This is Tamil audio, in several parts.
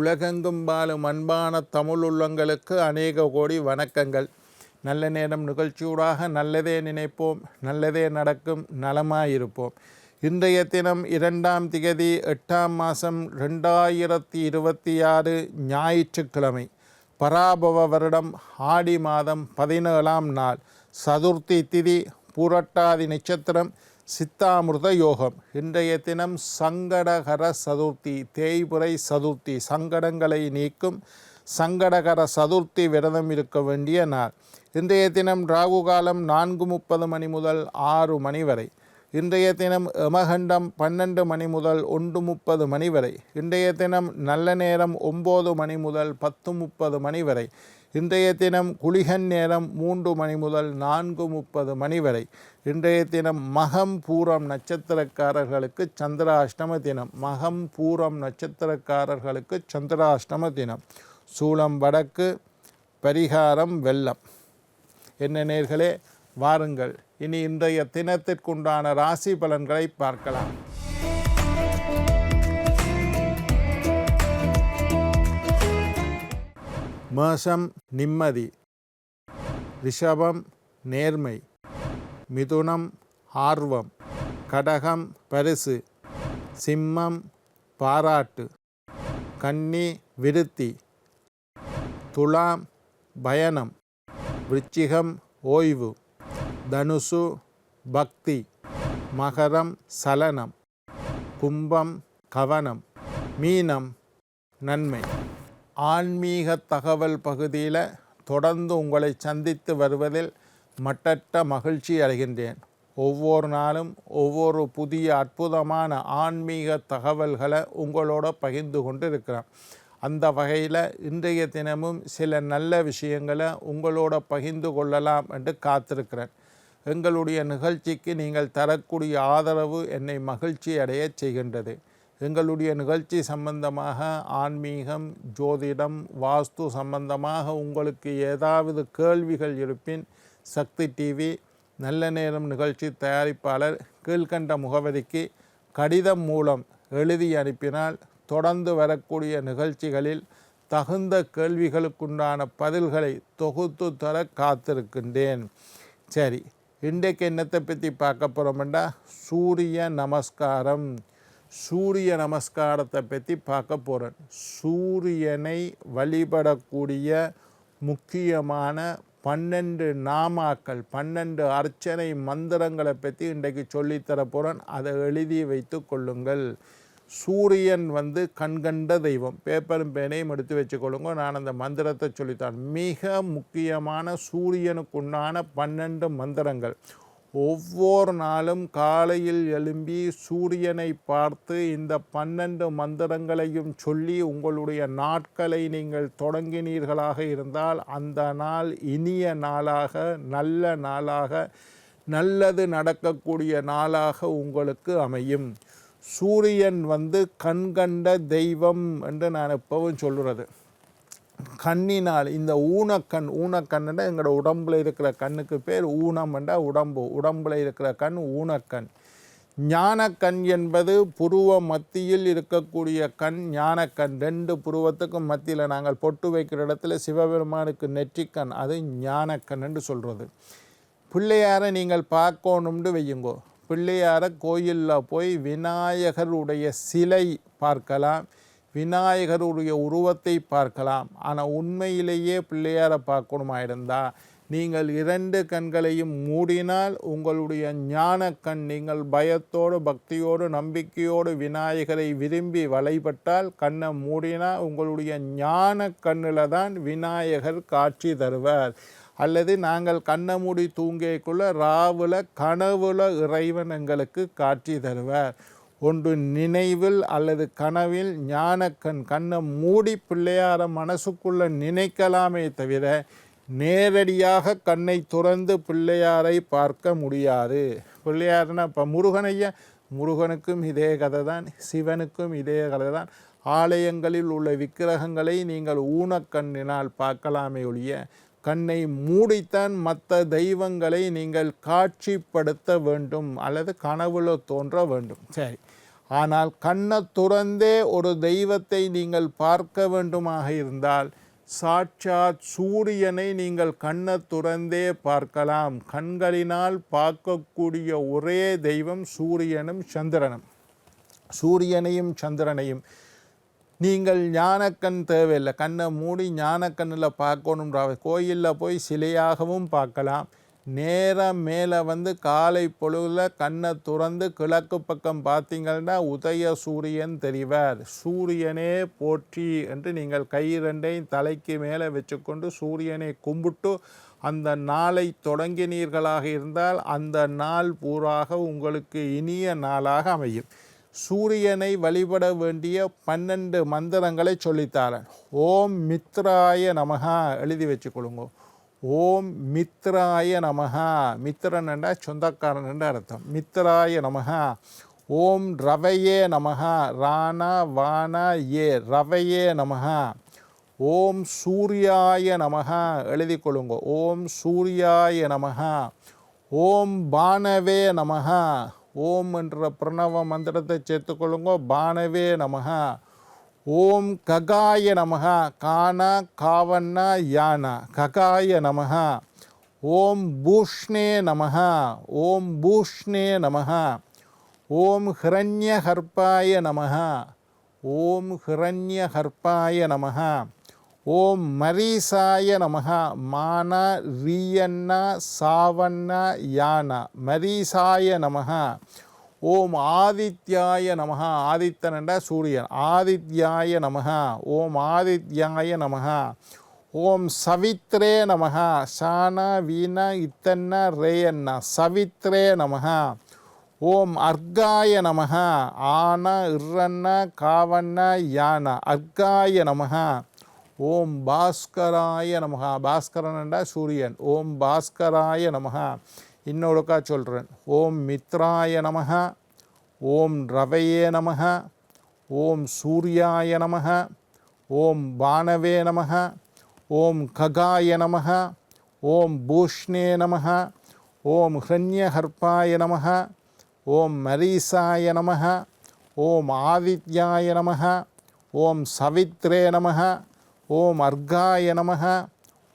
உலகெங்கும் வாழும் அன்பான தமிழ் உள்ளங்களுக்கு அநேக கோடி வணக்கங்கள். நல்ல நேரம் நிகழ்ச்சியூடாக நல்லதே நினைப்போம், நல்லதே நடக்கும், நலமாயிருப்போம். இன்றைய தினம் 2ஆம் திகதி 8ஆம் மாதம் 2026 ஞாயிற்றுக்கிழமை, பராபவ வருடம் ஆடி மாதம் 17ஆம் நாள், சதுர்த்தி திதி, பூரட்டாதி நட்சத்திரம், சித்தாமிர்த யோகம். இன்றைய தினம் சங்கடகர சதுர்த்தி, தேய்புரை சதுர்த்தி, சங்கடங்களை நீக்கும் சங்கடகர சதுர்த்தி விரதம் இருக்க வேண்டிய நாள். இன்றைய தினம் ராகு காலம் 4:30 மணி முதல் 6 மணி வரை. இன்றைய தினம் யமகண்டம் 12 மணி முதல் 1:30 மணி வரை. இன்றைய தினம் நல்ல நேரம் 9 மணி முதல் 10:30 மணி வரை. இன்றைய தினம் குளிகன் நேரம் 3 மணி முதல் 4:30 மணி வரை. இன்றைய தினம் மகம் பூரம் நட்சத்திரக்காரர்களுக்கு சந்திராஷ்டம தினம். மகம் பூரம் நட்சத்திரக்காரர்களுக்கு சந்திராஷ்டம தினம். சூலம் வடக்கு, பரிகாரம் வெள்ளம். என்ன நேர்களே, வாருங்கள் இனி இன்றைய தினத்திற்குண்டான ராசி பலன்களை பார்க்கலாம். மேஷம் நிம்மதி, ரிஷபம் நேர்மை, மிதுனம் ஆர்வம், கடகம் பரிசு, சிம்மம் பாராட்டு, கன்னி விருத்தி, துலாம் பயணம், விருச்சிகம் ஓய்வு, தனுசு பக்தி, மகரம் சலனம், கும்பம் கவனம், மீனம் நன்மை. ஆன்மீக தகவல் பகுதியில் தொடர்ந்து உங்களை சந்தித்து வருவதில் மட்டற்ற மகிழ்ச்சி அடைகின்றேன். ஒவ்வொரு நாளும் ஒவ்வொரு புதிய அற்புதமான ஆன்மீக தகவல்களை உங்களோட பகிர்ந்து கொண்டு இருக்கிறேன். அந்த வகையில் இன்றைய தினமும் சில நல்ல விஷயங்களை உங்களோட பகிர்ந்து கொள்ளலாம் என்று காத்திருக்கிறேன். எங்களுடைய நிகழ்ச்சிக்கு நீங்கள் தரக்கூடிய ஆதரவு என்னை மகிழ்ச்சி அடைய செய்கின்றது. எங்களுடைய நிகழ்ச்சி சம்பந்தமாக ஆன்மீகம், ஜோதிடம், வாஸ்து சம்பந்தமாக உங்களுக்கு ஏதாவது கேள்விகள் இருப்பின் சக்தி டிவி நல்ல நேரம் நிகழ்ச்சி தயாரிப்பாளர் கீழ்கண்ட முகவரிக்கு கடிதம் மூலம் எழுதி அனுப்பினால் தொடர்ந்து வரக்கூடிய நிகழ்ச்சிகளில் தகுந்த கேள்விகளுக்குண்டான பதில்களை தொகுத்து தர காத்திருக்கின்றேன். சரி, இன்றைக்கு என்னத்தை பற்றி பார்க்க போகிறோம்னா சூரிய நமஸ்காரம். சூரிய நமஸ்காரத்தை பற்றி பார்க்க போகிறேன். சூரியனை வழிபடக்கூடிய முக்கியமான 12 நாமாக்கள், 12 அர்ச்சனை மந்திரங்களை பற்றி இன்றைக்கு சொல்லித்தர போகிறேன். அதை எழுதி வைத்து கொள்ளுங்கள். சூரியன் கண்கண்ட தெய்வம். பேப்பரும் பேனையும் எடுத்து வச்சுக்கொள்ளுங்க. நான் அந்த மந்திரத்தை சொல்லித்தரேன். மிக முக்கியமான சூரியனுக்குண்டான 12 மந்திரங்கள். ஒவ்வொரு நாளும் காலையில் எழும்பி சூரியனை பார்த்து இந்த 12 மந்திரங்களையும் சொல்லி உங்களுடைய நாட்களை நீங்கள் தொடங்கினீர்களாக இருந்தால் அந்த நாள் இனிய நாளாக, நல்ல நாளாக, நல்லது நடக்கக்கூடிய நாளாக உங்களுக்கு அமையும். சூரியன் கண்கண்ட தெய்வம் என்று நான் எப்பவும் சொல்கிறது. கண்ணினால் இந்த ஊனக்கண்ணுன்னா எங்களோட உடம்பில் இருக்கிற கண்ணுக்கு பேர் ஊனம்ன்றா உடம்பில் இருக்கிற கண் ஊனக்கண். ஞானக்கண் என்பது புருவ மத்தியில் இருக்கக்கூடிய கண் ஞானக்கண். 2 புருவத்துக்கும் மத்தியில் நாங்கள் பொட்டு வைக்கிற இடத்துல சிவபெருமானுக்கு நெற்றிக்கண், அது ஞானக்கண் என்று சொல்கிறது. பிள்ளையாரை நீங்கள் பார்க்கணும்னு வையுங்கோ. பிள்ளையாரை கோயிலில் போய் விநாயகருடைய சிலை பார்க்கலாம், விநாயகருடைய உருவத்தை பார்க்கலாம். ஆனால் உண்மையிலேயே பிள்ளையாரை பார்க்கணுமா இருந்தால் நீங்கள் 2 கண்களையும் மூடினால் உங்களுடைய ஞான கண், நீங்கள் பயத்தோடு பக்தியோடு நம்பிக்கையோடு விநாயகரை விரும்பி வழிபட்டால் கண்ணை மூடினால் உங்களுடைய ஞான கண்ணில் தான் விநாயகர் காட்சி தருவார். அல்லது நாங்கள் கண்ணை மூடி தூங்கிக்குள்ள ராவில் கனவுல இறைவன் எங்களுக்கு காட்சி தருவார். ஒன்று நினைவில் அல்லது கனவில் ஞானக்கண். கண்ணை மூடி பிள்ளையார மனசுக்குள்ளே நினைக்கலாமே தவிர நேரடியாக கண்ணை துறந்து பிள்ளையாரை பார்க்க முடியாது. பிள்ளையார்னா இப்போ முருகனுக்கும் இதே கதை தான், சிவனுக்கும் இதே கதை தான். ஆலயங்களில் உள்ள விக்கிரகங்களை நீங்கள் ஊனக்கண்ணினால் பார்க்கலாமே ஒழிய கண்ணை மூடித்தான் மற்ற தெய்வங்களை நீங்கள் காட்சிப்படுத்த வேண்டும் அல்லது கனவுல தோன்ற வேண்டும். சரி, ஆனால் கண்ணை துறந்தே ஒரு தெய்வத்தை நீங்கள் பார்க்க வேண்டுமாக இருந்தால் சாட்சாத் சூரியனை நீங்கள் கண்ணை துறந்தே பார்க்கலாம். கண்களினால் பார்க்கக்கூடிய ஒரே தெய்வம் சூரியனும் சந்திரனும். சூரியனையும் சந்திரனையும் நீங்கள் ஞானக்கண் தேவையில்லை, கண்ணை மூடி ஞானக்கண்ணில் பார்க்கணுன்ற கோயிலில் போய் சிலையாகவும் பார்க்கலாம். நேரம் மேலே வந்து காலை பொழுதில் கண்ணை துறந்து கிழக்கு பக்கம் பார்த்தீங்கன்னா உதய சூரியன் தெரிவார். சூரியனே போற்றி என்று நீங்கள் கை ரெண்டையும் தலைக்கு மேலே வச்சுக்கொண்டு சூரியனை கும்பிட்டு அந்த நாளை தொடங்கினீர்களாக இருந்தால் அந்த நாள் பூராக உங்களுக்கு இனிய நாளாக அமையும். சூரியனை வழிபட வேண்டிய 12 மந்திரங்களை சொல்லித்தாரன். ஓம் மித்ராய நமஹா எழுதி வச்சுக்கொள்ளுங்க. ஓம் மித்ராய நமஹா, மித்திரன் என்ற சொந்தக்காரன் என்ற அர்த்தம். மித்ராய நமஹா. ஓம் ரவையே நமஹா, ராணா வானா ஏ ரவையே நமஹா. ஓம் சூர்யாய நமஹா எழுதி கொள்ளுங்க. ஓம் சூர்யாய நமஹா. ஓம் பானவே நமஹா, ஓம் என்ற பிரணவ மந்திரத்தை சேர்த்துக்கொள்ளுங்க. பானவே நமஹா. ஓம் ககாய நமஹா, கானா காவண்ணா யானா ககாய நமஹா. ஓம் பூஷ்ணே நமஹா, ஓம் பூஷ்ணே நமஹா. ஓம் ஹிரண்ய ஹர்ப்பாய நமஹா, ஓம் ஹிரண்ய ஹர்ப்பாய நமஹா. ஓம் மரீசாய நமஹா, மானா ரீயன்னா சாவண்ணா யானா மரீசாய நமஹா. ஓம் ஆதித்யாய நமஹா, ஆதித்தன் என்ற சூரியன், ஆதித்யாய நமஹா. ஓம் ஆதித்யாய நமஹா. ஓம் சவித்ரே நமஹா, சானா வீணா இத்தன்னா ரேயன்னா சவித்ரே நமஹா. ஓம் அர்காய நமஹா, ஆனா இர்ரன்னா காவண்ணா யானா அர்காய நமஹா. ஓம் பாஸ்கராய நமஹா, பாஸ்கரன் என்ற சூரியன், ஓம் பாஸ்கராய நமஹா. இன்னொருக்கா சொல்கிறேன். ஓம் மித்ராய நமஹா, ஓம் ரவையே நமஹா, ஓம் சூர்யாய நமஹா, ஓம் பானவே நமஹா, ஓம் ககாய நமஹா, ஓம் பூஷ்ணே நமஹா, ஓம் ஹ்ரண்யஹர்ப்பாய நமஹா, ஓம் மரீசாய நமஹா, ஓம் ஆதித்யாய நமஹா, ஓம் சவித்ரே நமஹா, ஓம் அர்காய நமஹா,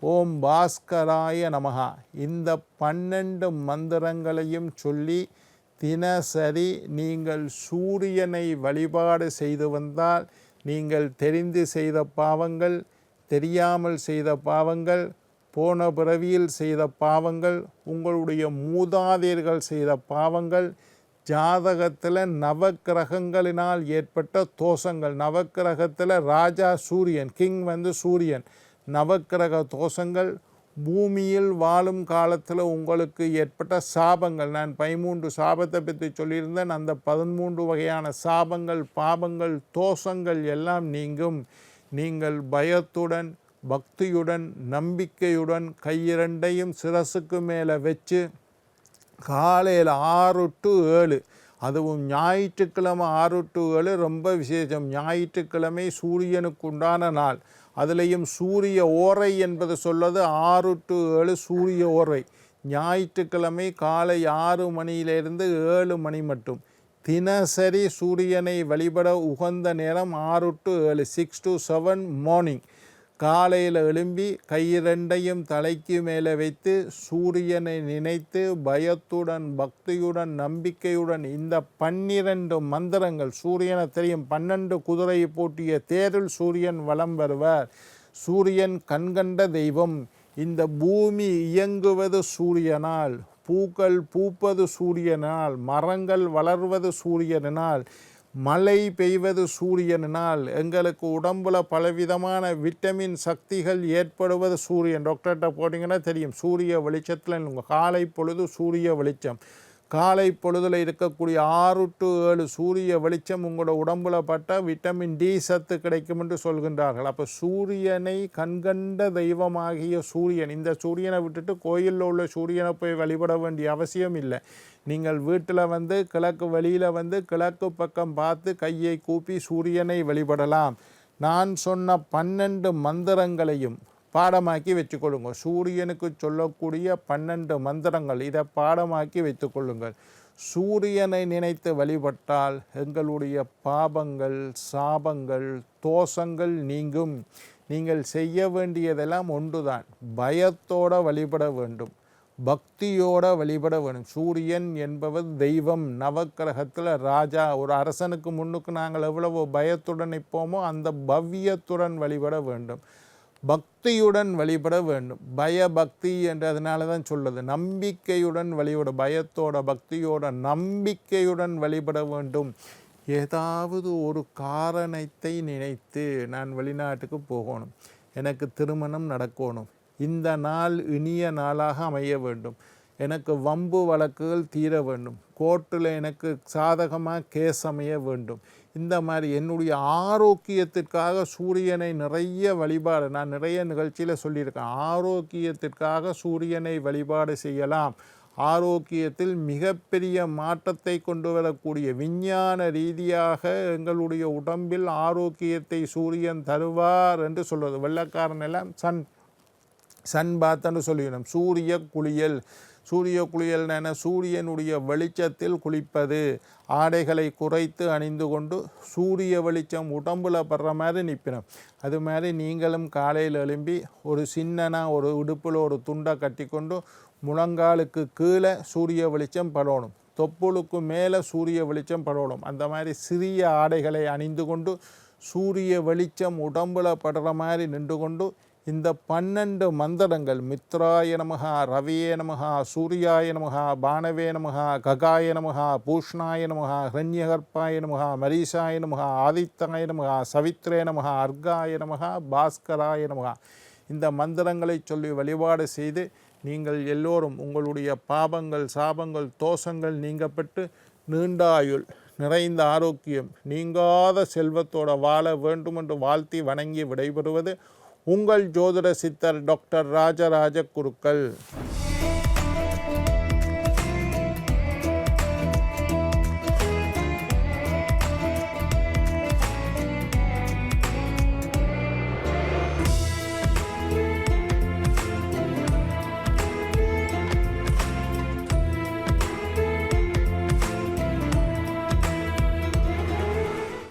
ஓம் பாஸ்கராய நமஹா. இந்த 12 மந்திரங்களையும் சொல்லி தினசரி நீங்கள் சூரியனை வழிபாடு செய்து வந்தால் நீங்கள் தெரிந்து செய்த பாவங்கள், தெரியாமல் செய்த பாவங்கள், போன பிறவியில் செய்த பாவங்கள், உங்களுடைய மூதாதையர்கள் செய்த பாவங்கள், ஜாதகத்தில் நவக்கிரகங்களினால் ஏற்பட்ட தோஷங்கள், நவக்கிரகத்தில் ராஜா சூரியன், கிங் வந்து சூரியன், நவக்கிரக தோஷங்கள், பூமியில் வாழும் காலத்தில் உங்களுக்கு ஏற்பட்ட சாபங்கள், நான் 13 சாபத்தை பற்றி சொல்லியிருந்தேன். அந்த 13 வகையான சாபங்கள், பாபங்கள், தோஷங்கள் எல்லாம் நீங்கும். நீங்கள் பயத்துடன், பக்தியுடன், நம்பிக்கையுடன் கையிரண்டையும் சிரசுக்கு மேலே வச்சு காலையில் 6 to 7, அதுவும் ஞாயிற்றுக்கிழமை 6 to 7 ரொம்ப விசேஷம். ஞாயிற்றுக்கிழமை சூரியனுக்கு உண்டான நாள். அதுலேயும் சூரிய ஓரை என்பது சொல்வது 6 to 7 சூரிய ஓரை. ஞாயிற்றுக்கிழமை காலை 6 மணியிலிருந்து 7 மணி மட்டும். தினசரி சூரியனை வழிபட உகந்த நேரம் 6 to 7, 6 to 7 மார்னிங். காலையில் எழும்பி கையிரண்டையும் தலைக்கு மேலே வைத்து சூரியனை நினைத்து பயத்துடன், பக்தியுடன், நம்பிக்கையுடன் இந்த 12 மந்திரங்கள், சூரியனை தெரியும் 12 குதிரையை பூட்டிய தேரில் சூரியன் வலம் வருவார். சூரியன் கண்கண்ட தெய்வம். இந்த பூமி இயங்குவது சூரியனால், பூக்கள் பூப்பது சூரியனால், மரங்கள் வளர்வது சூரியனால், மழை பெய்வது சூரியனால், எங்களுக்கு உடம்புல பலவிதமான விட்டமின் சக்திகள் ஏற்படுவது சூரியன். டாக்டர்கிட்ட போட்டிங்கன்னா தெரியும். சூரிய வெளிச்சத்தில் உங்கள் காலை பொழுது சூரிய வெளிச்சம், காலை பொழுதில் இருக்கக்கூடிய 6 to 7 சூரிய வெளிச்சம் உங்களோட உடம்புல பட்டால் விட்டமின் டி சத்து கிடைக்கும் என்று சொல்கின்றார்கள். அப்போ சூரியனை கண்கண்ட தெய்வமாகிய சூரியன், இந்த சூரியனை விட்டுட்டு கோயிலில் உள்ள சூரியனை போய் வழிபட வேண்டிய அவசியம் இல்லை. நீங்கள் வீட்டில் வந்து கிழக்கு வெளியில் வந்து கிழக்கு பக்கம் பார்த்து கையை கூப்பி சூரியனை வழிபடலாம். நான் சொன்ன 12 மந்திரங்களையும் பாடமாக்கி வச்சுக்கொள்ளுங்கள். சூரியனுக்கு சொல்லக்கூடிய 12 மந்திரங்கள், இதை பாடமாக்கி வைத்துக்கொள்ளுங்கள். சூரியனை நினைத்து வழிபட்டால் எங்களுடைய பாபங்கள், சாபங்கள், தோஷங்கள் நீங்கும். நீங்கள் செய்ய வேண்டியதெல்லாம் ஒன்றுதான், பயத்தோடு வழிபட வேண்டும், பக்தியோட வழிபட வேண்டும். சூரியன் என்பவர் தெய்வம், நவக்கிரகத்தில் ராஜா. ஒரு அரசனுக்கு முன்னுக்கு நாங்கள் எவ்வளவு பயத்துடன் நிற்போமோ அந்த பவ்யத்துடன் வழிபட வேண்டும், பக்தியுடன் வழிபட வேண்டும். பயபக்தி என்றதுனால தான் சொல்லுது, நம்பிக்கையுடன் வழிபட, பயத்தோட பக்தியோட நம்பிக்கையுடன் வழிபட வேண்டும். ஏதாவது ஒரு காரணத்தை நினைத்து நான் வெளிநாட்டுக்கு போகணும், எனக்கு திருமணம் நடக்கணும், இந்த நாள் இனிய நாளாக அமைய வேண்டும், எனக்கு வம்பு வழக்குகள் தீர வேண்டும், கோர்ட்டில் எனக்கு சாதகமாக கேஸ் அமைய வேண்டும், இந்த மாதிரி என்னுடைய ஆரோக்கியத்திற்காக சூரியனை நிறைய வழிபாடு, நான் நிறைய நிகழ்ச்சியில் சொல்லியிருக்கேன், ஆரோக்கியத்திற்காக சூரியனை வழிபாடு செய்யலாம். ஆரோக்கியத்தில் மிகப்பெரிய மாற்றத்தை கொண்டு வரக்கூடிய, விஞ்ஞான ரீதியாக எங்களுடைய உடம்பில் ஆரோக்கியத்தை சூரியன் தருவார் என்று சொல்வது. வெள்ளக்காரன் எல்லாம் சன் பாத்துன்னு சொல்லிடணும். சூரிய குளியல், சூரிய குளியல் என சூரியனுடைய வெளிச்சத்தில் குளிப்பது, ஆடைகளை குறைத்து அணிந்து கொண்டு சூரிய வெளிச்சம் உடம்புல படுற மாதிரி நிற்பினோம். அது மாதிரி நீங்களும் காலையில் எழும்பி ஒரு சின்னனா ஒரு இடுப்பில் ஒரு துண்டை கட்டி கொண்டு முழங்காலுக்கு கீழே சூரிய வெளிச்சம் படணும், தொப்புளுக்கு மேலே சூரிய வெளிச்சம் படணும். அந்த மாதிரி சிறிய ஆடைகளை அணிந்து கொண்டு சூரிய வெளிச்சம் உடம்புல படுற மாதிரி நின்று கொண்டு இந்த 12 மந்திரங்கள், மித்ராய நமஹா, ரவியே நமஹா, சூர்யாய நமஹா, பானவே நமஹா, ககாய நமஹா, பூஷ்ணாய நமஹா, ஹரண்யகர்ப்பாய நமஹா, மரீஷாய நமஹா, ஆதித்தாய நமஹா, சவித்ரே நமஹா, அர்காய நமஹா, பாஸ்கராய நமஹா, இந்த மந்திரங்களை சொல்லி வழிபாடு செய்து நீங்கள் எல்லோரும் உங்களுடைய பாபங்கள், சாபங்கள், தோஷங்கள் நீங்கப்பட்டு நீண்டாயுள், நிறைந்த ஆரோக்கியம், நீங்காத செல்வத்தோடு வாழ வேண்டும் என்று வாழ்த்தி வணங்கி விடைபெறுவது உங்கள் ஜோதிட சித்தர் டாக்டர் ராஜராஜ குருக்கள்.